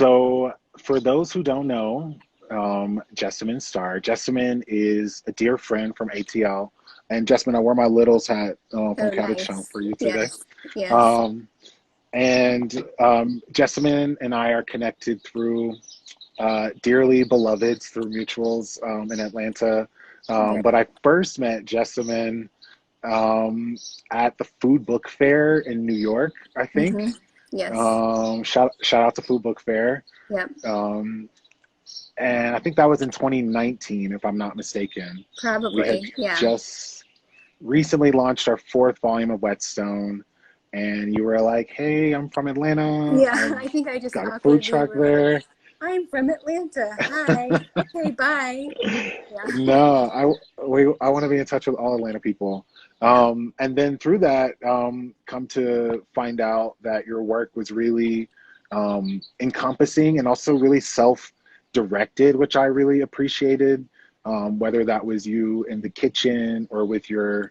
So for those who don't know, Jessamine Starr. Jessamine is a dear friend from ATL. And Jessamine, I wore my Littles hat from Oh, Cabbage Hump nice. for you today. Yes, yes. Um, and Jessamine and I are connected through dearly beloveds through mutuals in Atlanta. Great. But I first met Jessamine at the Food Book Fair in New York, I think. Mm-hmm. Yes. Shout out to Food Book Fair. Yep. And I think that was in 2019, if I'm not mistaken. We had Probably. Yeah. just recently launched our fourth volume of Whetstone, and you were like, "Hey, I'm from Atlanta. Yeah. I've I think I just got a food awkwardly truck was like, there." I'm from Atlanta. Hi. Okay, bye. Yeah. No, I want to be in touch with all Atlanta people. Yeah. And then through that, come to find out that your work was really encompassing and also really self-directed, which I really appreciated. Whether that was you in the kitchen or with your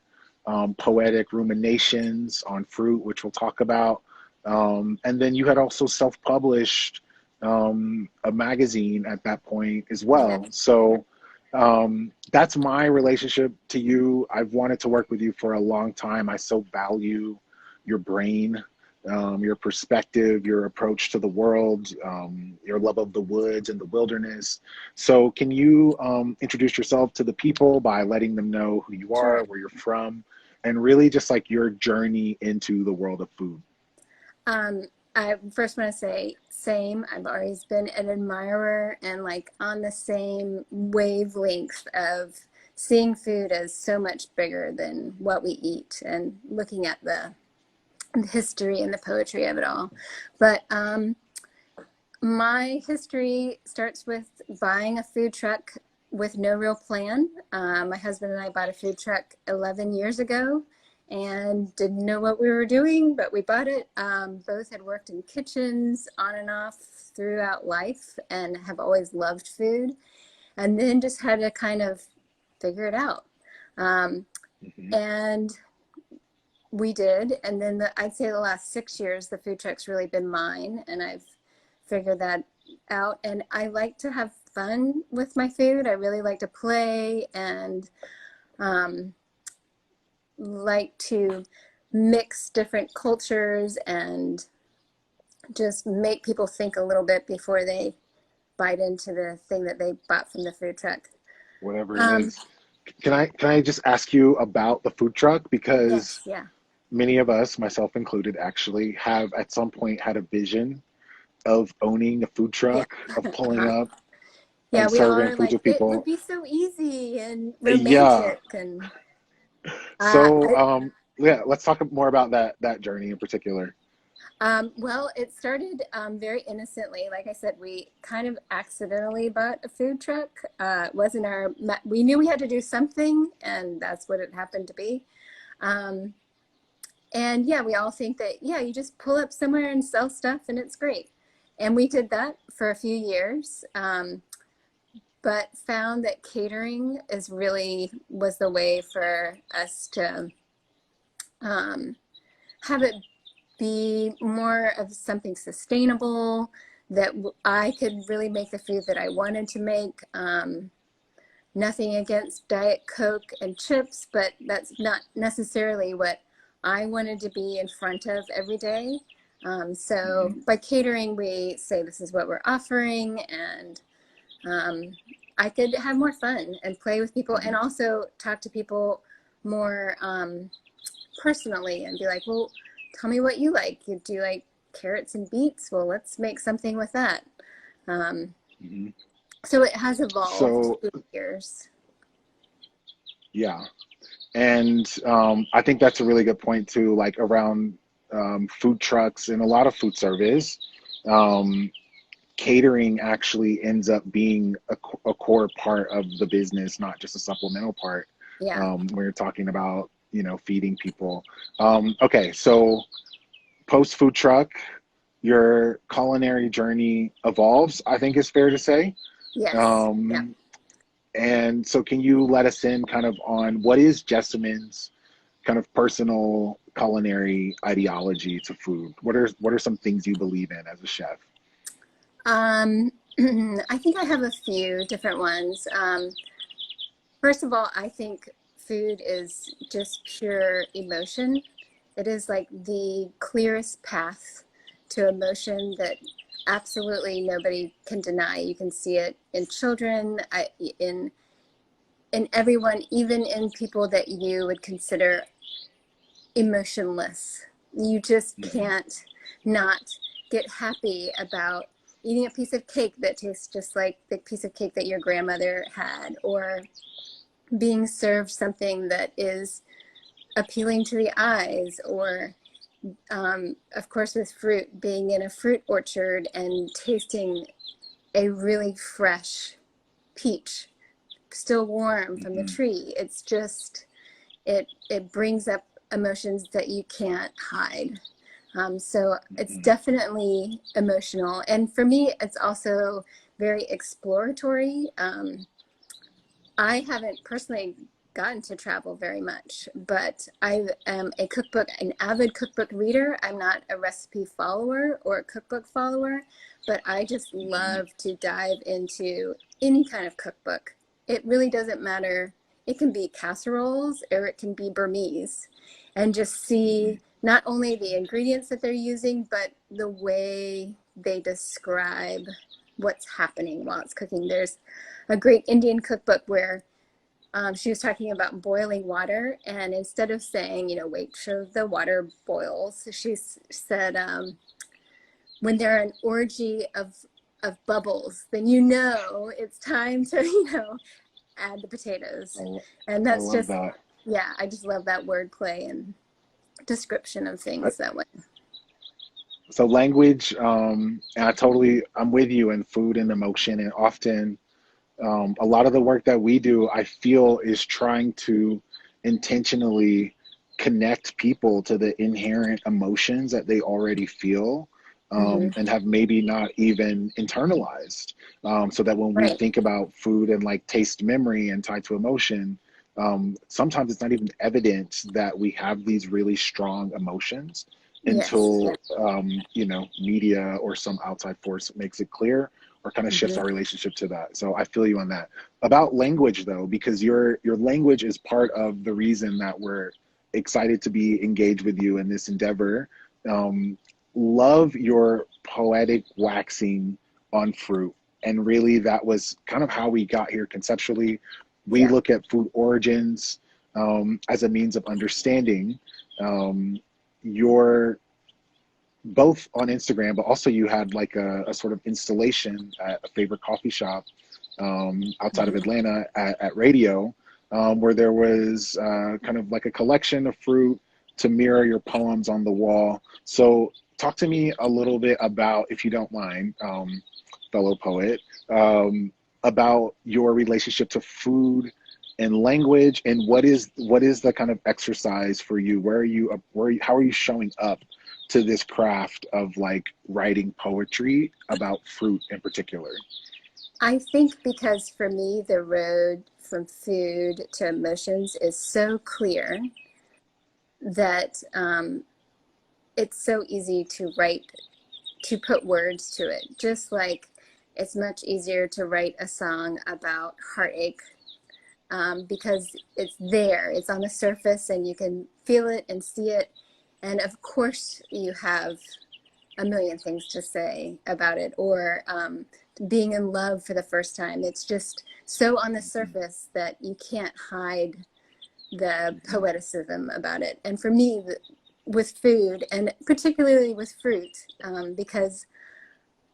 poetic ruminations on fruit, which we'll talk about. And then you had also self-published a magazine at that point as Yeah. well. So that's my relationship to you. I've wanted to work with you for a long time. I so value your brain, your perspective, your approach to the world, your love of the woods and the wilderness. So can you introduce yourself to the people by letting them know who you are, Sure. where you're from, and really just like your journey into the world of food? Um, I first want to say, same. I've always been an admirer and like on the same wavelength of seeing food as so much bigger than what we eat and looking at the history and the poetry of it all. But my history starts with buying a food truck with no real plan. My husband and I bought a food truck 11 years ago and didn't know what we were doing, but we bought it. Both had worked in kitchens on and off throughout life and have always loved food, and then just had to kind of figure it out. Mhm. And we did. And then I'd say the last 6 years, the food truck's really been mine, and I've figured that out. And I like to have fun with my food. I really like to play and like to mix different cultures and just make people think a little bit before they bite into the thing that they bought from the food truck. Whatever it Um, is. Can I just ask you about the food truck? Because yes, yeah. many of us, myself included, actually have at some point had a vision of owning a food Yeah. truck, of pulling up Yeah, and we all serving are food to like, it would people. be so easy and Yeah. romantic. And So, I, yeah, let's talk more about that journey in particular. well, it started very innocently. Like I said, we kind of accidentally bought a food truck. It wasn't we knew we had to do something, and that's what it happened to be. Um, and yeah, we all think that, yeah, you just pull up somewhere and sell stuff and it's great. And we did that for a few years, but found that catering was the way for us to have it be more of something sustainable, that I could really make the food that I wanted to make. Nothing against Diet Coke and chips, but that's not necessarily what I wanted to be in front of every day. So Hmm. by catering, we say this is what we're offering, and I could have more fun and play with people and Hmm. also talk to people more personally and be like, well, tell me what you like. Do you like carrots and beets? Well, let's make something with that. Um, Hmm. so it has evolved So, through the years. yeah. And I think that's a really good point too, like around food trucks and a lot of food service. Um, Catering actually ends up being a core part of the business, not just a supplemental part. Yeah. When you're talking about, feeding people. Okay, so post food truck, your culinary journey evolves, I think is fair to say. Yes. Yeah. Um, and so can you let us in kind of on what is Jessamine's kind of personal culinary ideology to food? What are some things you believe in as a chef? Um, I think I have a few different ones. First of all, I think food is just pure emotion. It is like the clearest path to emotion that absolutely nobody can deny. You can see it in children, in everyone, even in people that you would consider emotionless. You just Mm-hmm. can't not get happy about eating a piece of cake that tastes just like the piece of cake that your grandmother had, or being served something that is appealing to the eyes, or of course with fruit, being in a fruit orchard and tasting a really fresh peach still warm from the Mm-hmm. tree. It's just, it brings up emotions that you can't hide. So it's Mm-hmm. definitely emotional, and for me it's also very exploratory. I haven't personally gotten to travel very much, but I am an avid cookbook reader. I'm not a recipe follower or a cookbook follower, but I just Mm-hmm. love to dive into any kind of cookbook. It really doesn't matter. It can be casseroles or it can be Burmese, and just Mm-hmm. see not only the ingredients that they're using, but the way they describe what's happening while it's cooking. There's a great Indian cookbook where she was talking about boiling water, and instead of saying, wait till the water boils, she said, when there are an orgy of bubbles, then it's time to add the potatoes, and I that's love just, that. yeah, I just love that wordplay and description of things that way. So language, and I'm with you in food and emotion, and often a lot of the work that we do, I feel, is trying to intentionally connect people to the inherent emotions that they already feel, Hmm. and have maybe not even internalized. So that when we Right. think about food and like taste memory and tied to emotion, sometimes it's not even evident that we have these really strong emotions Yes. Yeah. until media or some outside force makes it clear or kind of shifts Hmm. our relationship to that. So I feel you on that. About language though, because your language is part of the reason that we're excited to be engaged with you in this endeavor. Um, Love your poetic waxing on fruit. And really, that was kind of how we got here conceptually. We Yeah. look at food origins as a means of understanding your both on Instagram, but also you had like a sort of installation at a favorite coffee shop outside of Hmm. Atlanta at Radio, where there was kind of like a collection of fruit to mirror your poems on the wall. So, talk to me a little bit about, if you don't mind, fellow poet, um, about your relationship to food and language, and what is the kind of exercise for you? How are you showing up to this craft of like writing poetry about fruit in particular? I think because for me, the road from food to emotions is so clear that it's so easy to write, to put words to it. Just like it's much easier to write a song about heartache, because it's there, it's on the surface, and you can feel it and see it. And of course, you have a million things to say about it, or being in love for the first time. It's just so on the Mm-hmm. surface that you can't hide the Mm-hmm. poeticism about it. And for me, with food, and particularly with fruit, because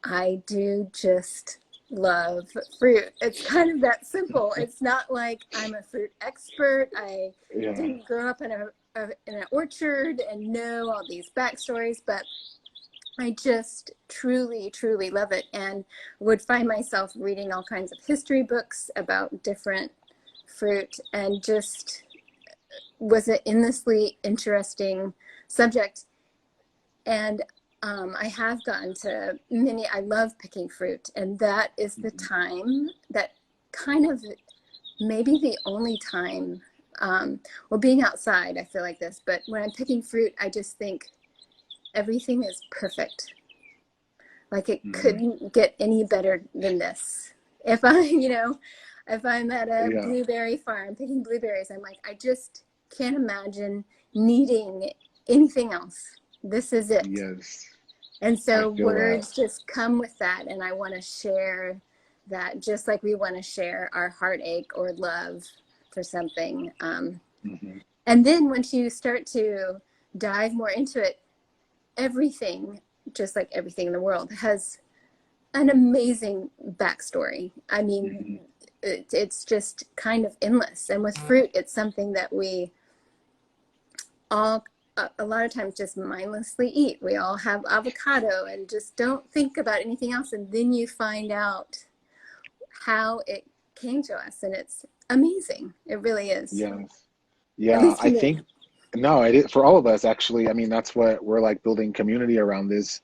I do just love fruit. It's kind of that simple. It's not like I'm a fruit expert. I Yeah. didn't grow up in in an orchard and know all these backstories, but I just truly, truly love it, and would find myself reading all kinds of history books about different fruit, and just was an endlessly interesting subject. And I have gotten to many, I love picking fruit, and that is the Mm-hmm. time that kind of maybe the only time, well, being outside, I feel like this, but when I'm picking fruit, I just think everything is perfect. Like it Hmm. couldn't get any better than this. If I, if I'm at a Yeah. blueberry farm picking blueberries, I'm like, I just can't imagine needing anything else. This is it. Yes. And I so feel that. words just come with that. And I want to share that just like we want to share our heartache or love for something. Hmm. And then once you start to dive more into it, everything, just like everything in the world, has an amazing backstory. I mean, Hmm. it's just kind of endless. And with fruit, it's something that we all a lot of times just mindlessly eat. We all have avocado and just don't think about anything else. And then you find out how it came to us. And it's amazing. It really is. Yes. At Yeah. least for I me. think, no, it is for all of us, actually. I mean, that's what we're like, building community around this,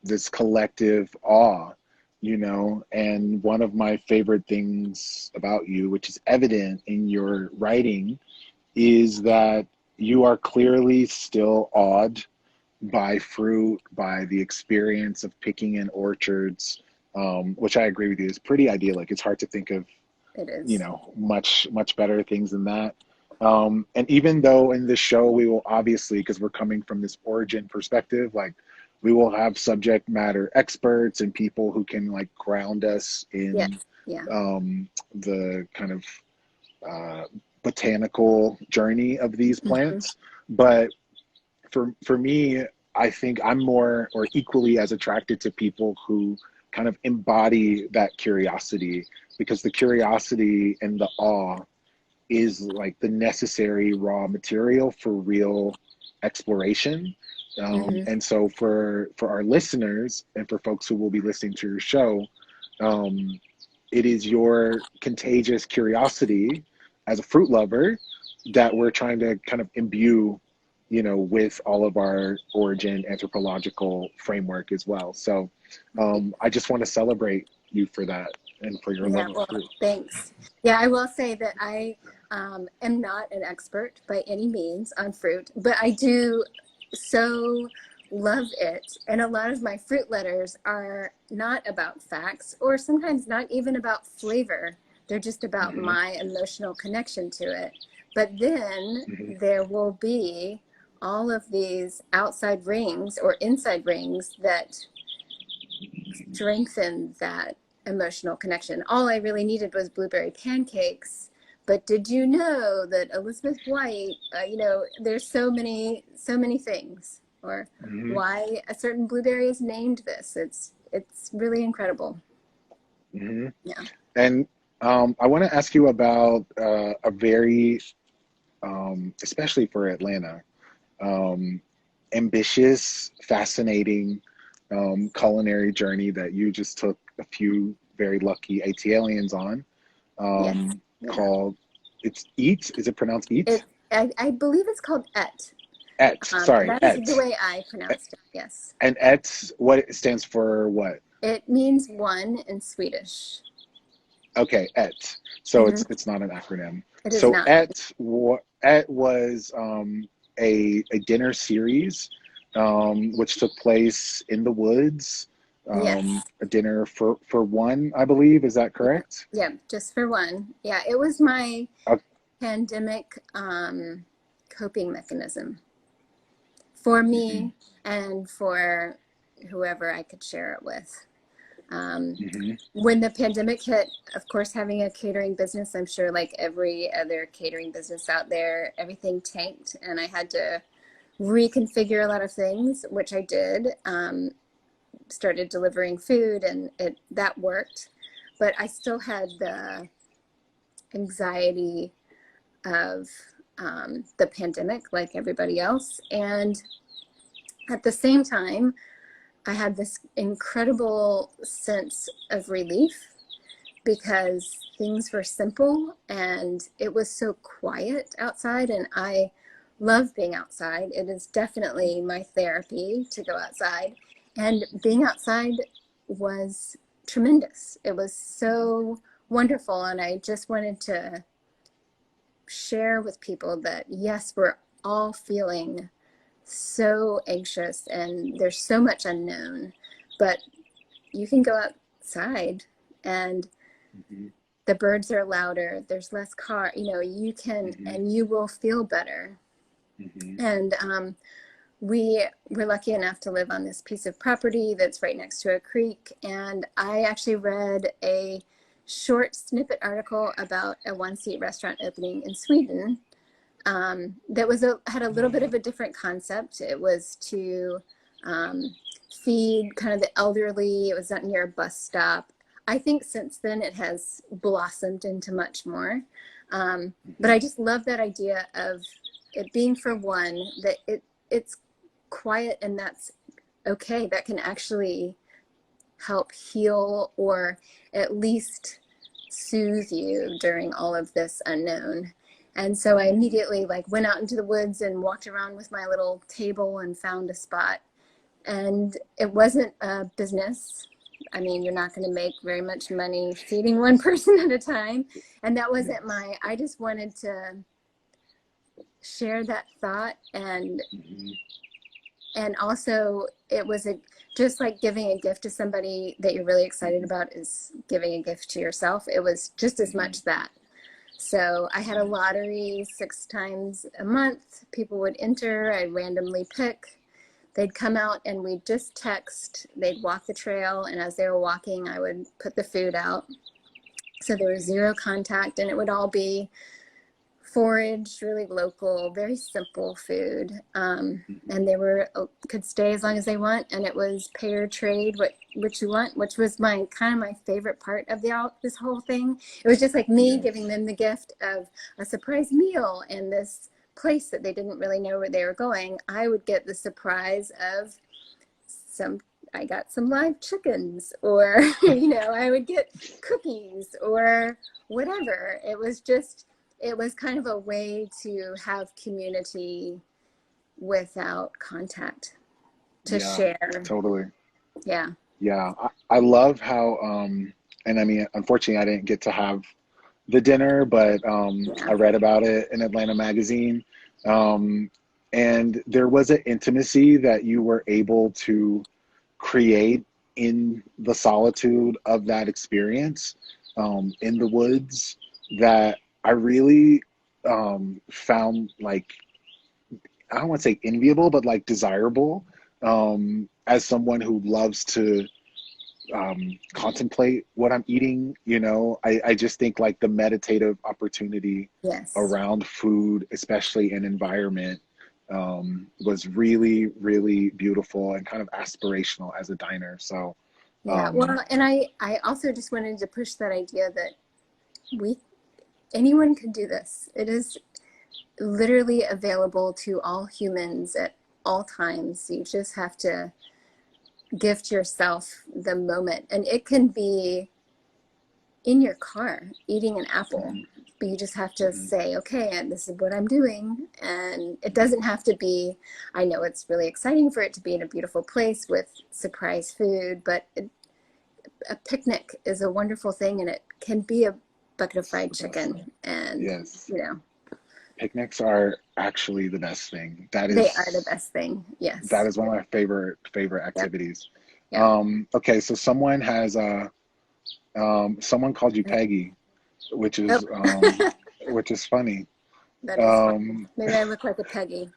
this collective awe, and one of my favorite things about you, which is evident in your writing, is that you are clearly still awed by fruit, by the experience of picking in orchards, which I agree with you is pretty idyllic. It's hard to think of, It is. much better things than that. And even though in this show we will obviously, because we're coming from this origin perspective, like we will have subject matter experts and people who can like ground us Yes. in Yeah. the kind of uh, botanical journey of these Mm-hmm. plants. But for me, I think I'm more or equally as attracted to people who kind of embody that curiosity, because the curiosity and the awe is like the necessary raw material for real exploration. Mm-hmm. And so for our listeners and for folks who will be listening to your show, um, it is your contagious curiosity as a fruit lover that we're trying to kind of imbue, with all of our origin anthropological framework as well. So I just want to celebrate you for that and for your Yeah, love of well, fruit. thanks. Yeah, I will say that I am not an expert by any means on fruit, but I do so love it. And a lot of my fruit letters are not about facts or sometimes not even about flavor. They're just about Hmm. my emotional connection to it. But then Hmm. there will be all of these outside rings or inside rings that strengthen that emotional connection. All I really needed was blueberry pancakes. But did you know that Elizabeth White, there's so many things, or Hmm. why a certain blueberry is named this. It's really incredible. Hmm. Yeah. And I want to ask you about a very, especially for Atlanta, um, ambitious, fascinating culinary journey that you just took a few very lucky ATLians on, Yes. um, Yeah. called, it's Eat. Is it pronounced Eat? I believe it's called et. Et. Sorry, That is the Et. way I pronounced it. Yes. And Et, what it stands for? What? It means one in Swedish. Okay, Et. So Hmm. it's not an acronym. It is So not. Et was a dinner series, which took place in the woods. Yes. A dinner for one, I believe. Is that Yeah. correct? Yeah. Just for one. Yeah. It was my Uh, pandemic coping mechanism for mhm, me and for whoever I could share it with. Um, mhm, when the pandemic hit, of course, having a catering business, I'm sure like every other catering business out there, everything tanked and I had to reconfigure a lot of things, which I did. Started delivering food and that worked. But I still had the anxiety of the pandemic, like everybody else. And at the same time, I had this incredible sense of relief because things were simple and it was so quiet outside. And I love being outside. It is definitely my therapy to go outside. And being outside was tremendous. It was so wonderful. And I just wanted to share with people that yes, we're all feeling so anxious and there's so much unknown, but you can go outside and Mm-hmm. the birds are louder. There's less car, you know, you can, Mm-hmm. and you will feel better. Mm-hmm. And we were lucky enough to live on this piece of property that's right next to a creek. And I actually read a short snippet article about a one-seat restaurant opening in Sweden that had a little bit of a different concept. It was to feed kind of the elderly. It was not near a bus stop. I think since then it has blossomed into much more. But I just love that idea of it being, for one, that it's quiet, and that's okay. That can actually help heal or at least soothe you during all of this unknown. And so I immediately like went out into the woods and walked around with my little table and found a spot. And it wasn't a business. I mean, you're not going to make very much money feeding one person at a time. And that wasn't I just wanted to share that thought. And also it was just like giving a gift to somebody that you're really excited about is giving a gift to yourself. It was just as much that. So I had a lottery 6 times a month. People would enter, I'd randomly pick. They'd come out and we'd just text. They'd walk the trail, and as they were walking, I would put the food out. So there was 0 contact, and it would all be foraged, really local, very simple food. And they could stay as long as they want, and it was pay or trade what you want, which was my favorite part of this whole thing. It was just like me giving them the gift of a surprise meal and this place that they didn't really know where they were going. I would get the surprise of I got some live chickens, or I would get cookies or whatever. It was kind of a way to have community without contact, to share. Totally. Yeah. Yeah. I love how, and I mean, unfortunately I didn't get to have the dinner, but I read about it in Atlanta Magazine. And there was an intimacy that you were able to create in the solitude of that experience, in the woods, that I really found, like, I don't want to say enviable, but like desirable, as someone who loves to contemplate what I'm eating. I just think like the meditative opportunity around food, especially in environment, was really, really beautiful and kind of aspirational as a diner. So well, and I also just wanted to push that idea that anyone can do this. It is literally available to all humans at all times. You just have to gift yourself the moment, and it can be in your car eating an apple, but you just have to say, okay, and this is what I'm doing. And it doesn't have to be, I know it's really exciting for it to be in a beautiful place with surprise food, but a picnic is a wonderful thing, and it can be a bucket of fried chicken. And picnics are actually the best thing. They are the best thing. Yes. That is one of my favorite activities. Okay, so someone has someone called you Peggy, which is which is funny. That is funny. Maybe I look like a Peggy.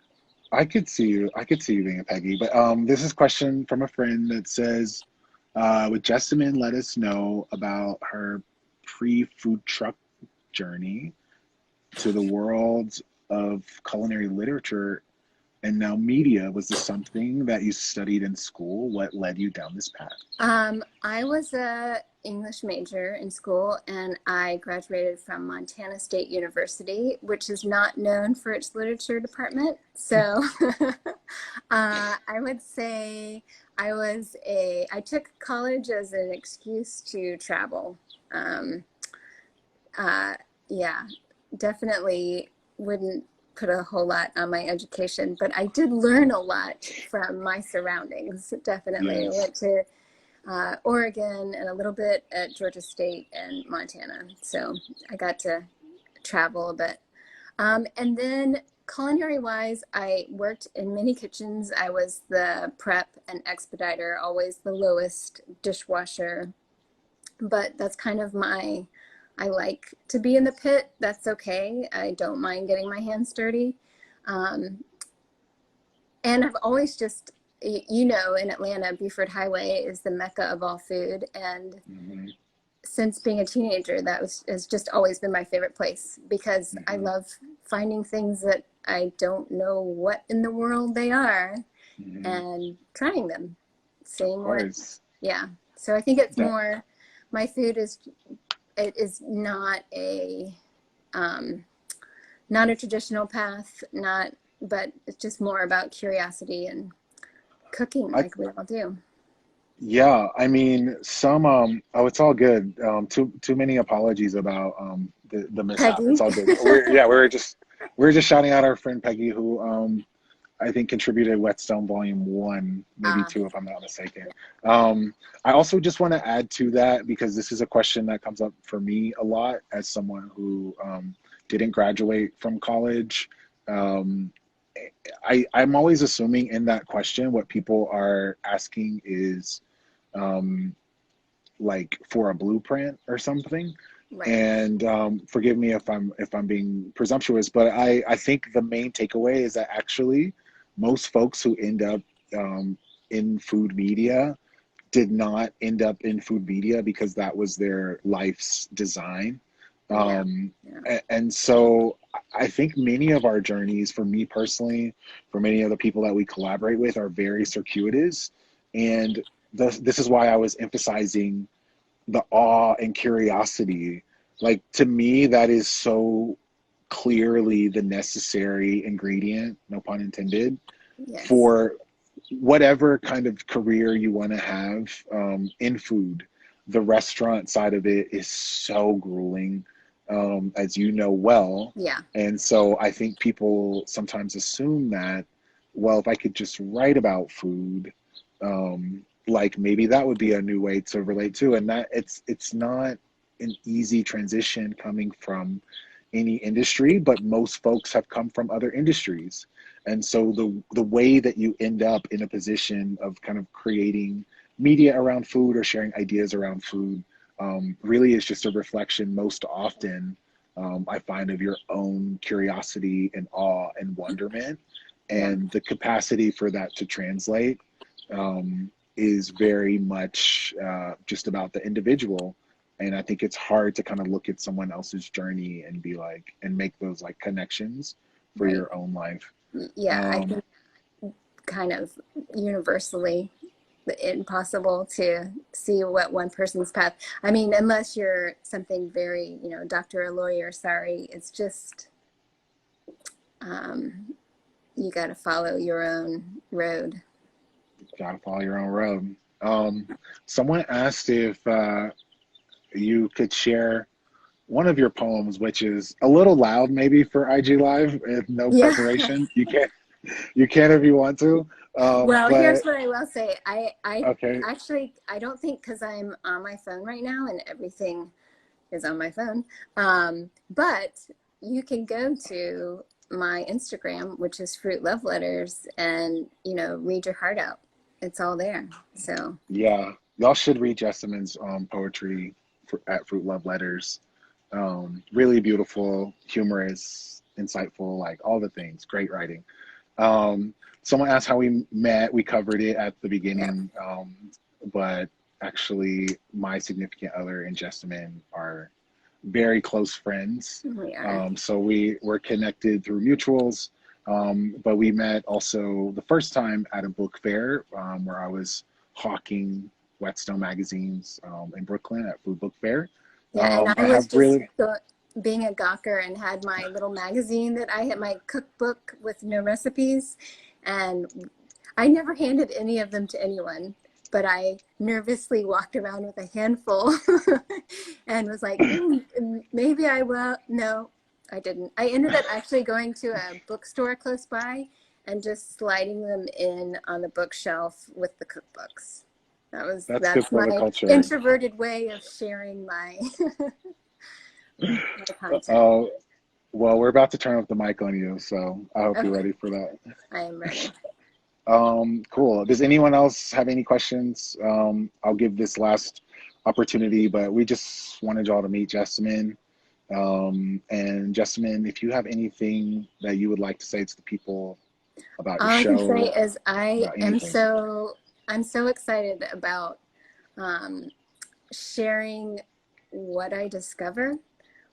I could see you being a Peggy. But this is a question from a friend that says, would Jessamine let us know about her pre-food truck journey to the world of culinary literature and now media? Was this something that you studied in school? What led you down this path? I was a English major in school, and I graduated from Montana State University, which is not known for its literature department. So I would say I took college as an excuse to travel. Definitely wouldn't put a whole lot on my education, but I did learn a lot from my surroundings. Definitely. I went to Oregon and a little bit at Georgia State and Montana. So I got to travel a bit. And then Culinary wise, I worked in many kitchens. I was the prep and expediter, always the lowest dishwasher. But that's kind of I like to be in the pit. That's okay. I don't mind getting my hands dirty. Um, and I've always just, in Atlanta, Buford Highway is the mecca of all food. And Mm-hmm. since being a teenager, has just always been my favorite place because I Mm-hmm. love finding things that I don't know what in the world they are Mm-hmm. and trying them, Of seeing what, course. yeah. So I think it's That more, my food is um, not a traditional path, but it's just more about curiosity and cooking I like we all do. Yeah, I mean, some oh, it's all good. Too many apologies about the mishap. It's Peggy. all good. We're just shouting out our friend Peggy, who I think contributed Whetstone Volume 1, maybe 2, if I'm not mistaken. I also just want to add to that because this is a question that comes up for me a lot as someone who didn't graduate from college. Um, I'm always assuming in that question what people are asking is um, like for a blueprint or something. Right. And forgive me if I'm being presumptuous, but I think the main takeaway is that actually most folks who end up um, in food media did not end up in food media because that was their life's design. Yeah. Um, Yeah. and so I think many of our journeys, for me personally, for many of the people that we collaborate with, are very circuitous. And this is why I was emphasizing the awe and curiosity. Like, to me, that is so clearly the necessary ingredient, no pun intended, Yes. for whatever kind of career you want to have in food. The restaurant side of it is so grueling, as you know well. Yeah. And so I think people sometimes assume that, well, if I could just write about food, like maybe that would be a new way to relate to. And that it's not an easy transition coming from any industry, but most folks have come from other industries. And so the way that you end up in a position of kind of creating media around food or sharing ideas around food really is just a reflection most often, I find, of your own curiosity and awe and wonderment. Yeah. And the capacity for that to translate is very much just about the individual. And I think it's hard to kind of look at someone else's journey and be like, and make those like connections for Right. your own life. Yeah. I Um, think kind of universally impossible to see what one person's path. I mean, unless you're something very, doctor or lawyer, sorry, it's just um, you got to follow your own road. Gotta follow your own road. Someone asked if you could share one of your poems, which is a little loud maybe for IG Live with no Yeah. preparation. You can if you want to. Well, here's But what I will say. I okay. actually, I don't think because I'm on my phone right now and everything is on my phone. But you can go to my Instagram, which is Fruit Love Letters, and read your heart out. It's all there. So Yeah, y'all should read Jessamine's poetry at Fruit Love Letters. Really beautiful, humorous, insightful, like all the things. Great writing. Someone asked how we met. We covered it at the yeah, beginning, but actually, my significant other and Jessamine are very close friends. we are. So we were connected through mutuals, but we met also the first time at a book fair where I was hawking Whetstone magazines in Brooklyn at Food Book Fair. Yeah, and I I was have just really, being a gawker and had my little magazine that I had my cookbook with no recipes, and I never handed any of them to anyone, but I nervously walked around with a handful and was like, maybe I will. No, I didn't. I ended up actually going to a bookstore close by and just sliding them in on the bookshelf with the cookbooks. that's good That's for the my culture. introverted way of sharing my my content. Uh, Well, we're about to turn up the mic on you, so I hope you're Okay, ready for that. I am ready. Cool. Does anyone else have any questions? I'll give this last opportunity, but we just wanted y'all to meet Jessamine. And Jessamine, if you have anything that you would like to say to the people about your All I can say show, is about anything. I'm so excited about um, sharing what I discover,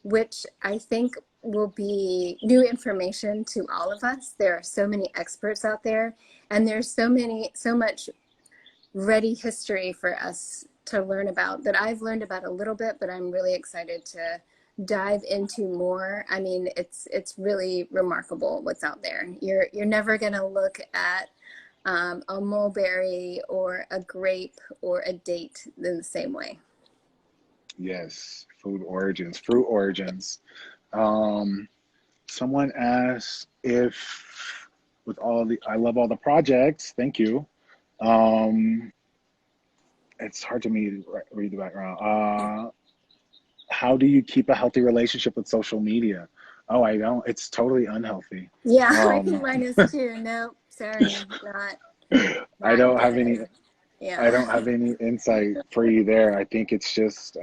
which I think will be new information to all of us. There are so many experts out there, and there's so much ready history for us to learn about that I've learned about a little bit, but I'm really excited to dive into more. I mean, it's really remarkable what's out there. You're never gonna look at a mulberry or a grape or a date in the same way. Yes, food origins, fruit origins. Um, Someone asked if, with all the, I love all the projects. Thank you. Um, it's hard to me to read the background. How do you keep a healthy relationship with social media? Oh, I don't. It's totally unhealthy. Yeah, I think Um, mine is too. Nope, sorry, I not don't have any. good. I Yeah. don't have any insight for you there. I think it's just,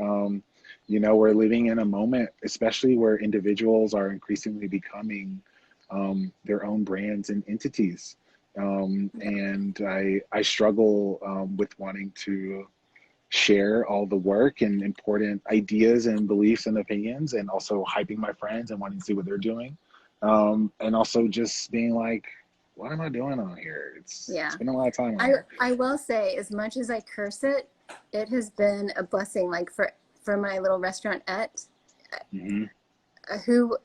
we're living in a moment, especially where individuals are increasingly becoming their own brands and entities. And I struggle with wanting to share all the work and important ideas and beliefs and opinions, and also hyping my friends and wanting to see what they're doing. And also just being like, what am I doing on here? It's Yeah. spending a lot of time on here. I will say, as much as I curse it, it has been a blessing. Like for my little restaurant at Hmm.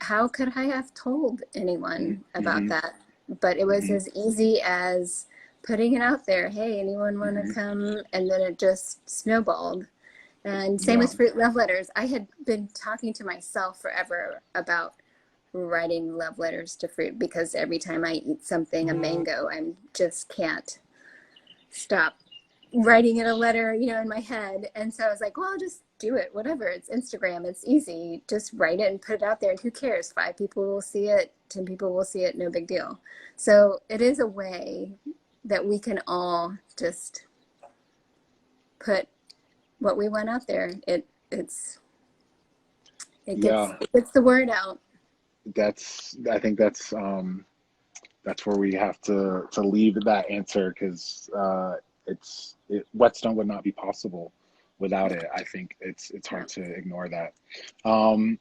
how could I have told Hmm. anyone about Hmm. that? But it was Hmm. as easy as putting it out there. Hey, anyone want to Hmm. come? And then it just snowballed. And same Yeah. with fruit love letters. I had been talking to myself forever about writing love letters to fruit because every time I eat something, a mango, I just can't stop writing it a letter, in my head. And so I was like, well, I'll just do it. Whatever. It's Instagram. It's easy. Just write it and put it out there. And who cares? 5 people will see it. 10 people will see it. No big deal. So it is a way that we can all just put what we want out there. It gets Yeah. it gets the word out. I think that's where we have to leave that answer, because Whetstone would not be possible without it. I think it's Yeah. hard to ignore that.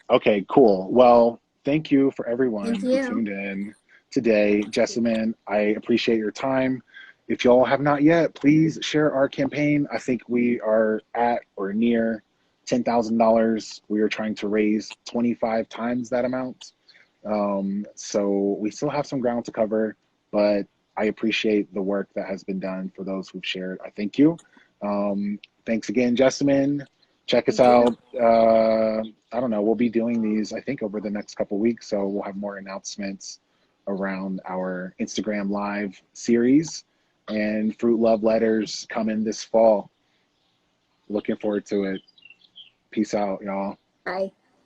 Okay, cool. Well, thank you for Thank everyone who you. tuned in today. Jessamine, I appreciate your time. If y'all have not yet, please share our campaign. I think we are at or near $10,000. We are trying to raise 25 times that amount. So we still have some ground to cover, but I appreciate the work that has been done for those who've shared. I thank you. Thanks again, Jessamine. Check us Thank you. out. I don't know. We'll be doing these, I think, over the next couple weeks. So we'll have more announcements around our Instagram Live series, and Fruit Love Letters coming this fall. Looking forward to it. Peace out, y'all. Bye.